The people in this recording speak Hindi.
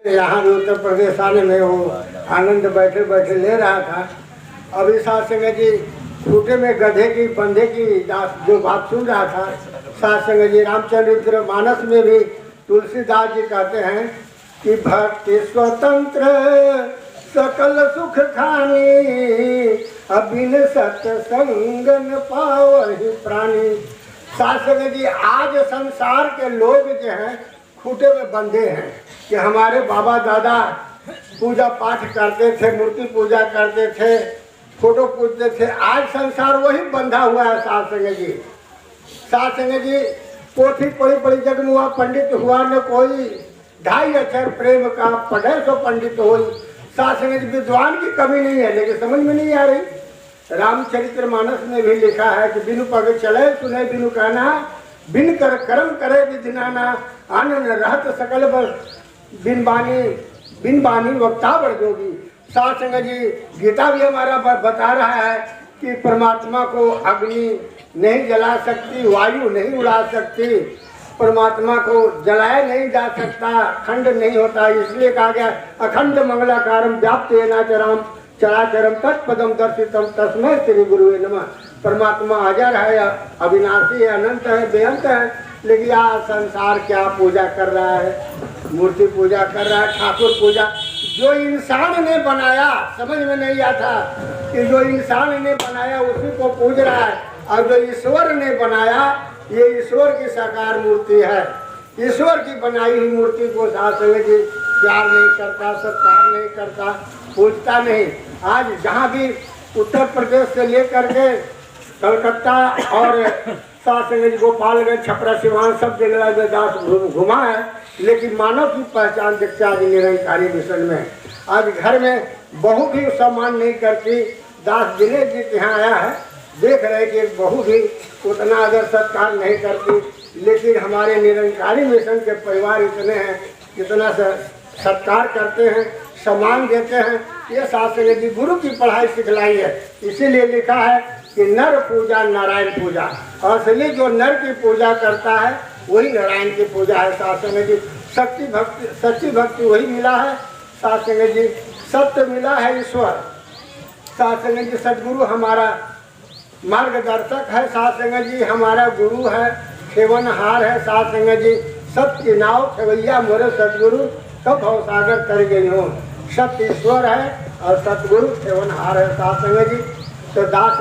यहाँ भी उत्तर प्रदेश आने में वो आनंद बैठे बैठे ले रहा था। अभी साथ संगत जी खूटे में गधे की बंधे की जो बात सुन रहा था, साथ संगत जी रामचरित्र मानस में भी तुलसीदास जी कहते हैं कि भक्ति स्वतंत्र सकल सुख खानी, अबिन सत्संग न पावहि प्राणी। साथ संगत जी आज संसार के लोग जो हैं खूटे में बंधे हैं कि हमारे बाबा दादा पूजा पाठ करते थे, मूर्ति पूजा करते थे, फोटो पूजते थे। आज संसार वही बंधा हुआ है। साथ संगत जी, साथ संगत जी पोथी पढ़ी पढ़ी जग हुआ पंडित हुआ न कोई, 2.5 अक्षर प्रेम का पढ़े सो पंडित हो। साथ संगत जी विद्वान की कमी नहीं है, लेकिन समझ में नहीं आ रही। रामचरित्र मानस में भी लिखा है कि बिनु पग चले सुने बिनु कहना, बिन कर कर्म करे विधि नाना, आनंद रहत सकल बस बिन बानी वक्ता बढ़ जोगी। साथ संगत जी गीता भी हमारा बता रहा है कि परमात्मा को अग्नि नहीं जला सकती, वायु नहीं उड़ा सकती, परमात्मा को जलाया नहीं जा सकता, खंड नहीं होता। इसलिए कहा गया अखंड मंगलाकारम व्याप्त नाचराम चराचरम तत्पदम दर्शितम तस्मै श्री गुरुवे नमः। परमात्मा अजर है, अविनाशी है, अनंत है, बेअंत है, लेकिन यह संसार क्या पूजा कर रहा है, मूर्ति पूजा कर रहा है, ठाकुर पूजा। जो इंसान ने बनाया समझ में नहीं आता कि जो इंसान ने बनाया उसी को पूज रहा है, और जो ईश्वर ने बनाया ये ईश्वर की साकार मूर्ति है। ईश्वर की बनाई हुई मूर्ति को साथ संगत जी प्यार नहीं करता, सत्कार नहीं करता, पूजता नहीं। आज जहाँ भी उत्तर प्रदेश से लेकर के कलकत्ता और साथ संगत गोपालगंज, छपरा, सिवान सब जगह दास घुमा है, लेकिन मानव की पहचान देखते आज निरंकारी मिशन में। आज घर में बहू भी सम्मान नहीं करती। दास दिनेश जी के यहाँ आया है, देख रहे कि बहू भी उतना आदर सत्कार नहीं करती, लेकिन हमारे निरंकारी मिशन के परिवार इतने हैं, इतना सत्कार करते हैं, सम्मान देते हैं। ये साथ संगत जी गुरु की पढ़ाई सिखलाई है। इसीलिए लिखा है कि नर पूजा नारायण पूजा, और इसलिए जो नर की पूजा करता है वही नारायण की पूजा है। साथ संगत जी सच्ची भक्ति वही मिला है। साथ संगत जी सत्य मिला है ईश्वर। साथ संगत जी सदगुरु हमारा मार्गदर्शक है। साथ संगत जी हमारा गुरु है, खेवनहार है। साथ संगत जी सत्य की नाव खेवैया मोरे सदगुरु कब भवसागर तर गई हो। सत्य ईश्वर है और सतगुरु खेवनहार है। साथ संगत जी तो दास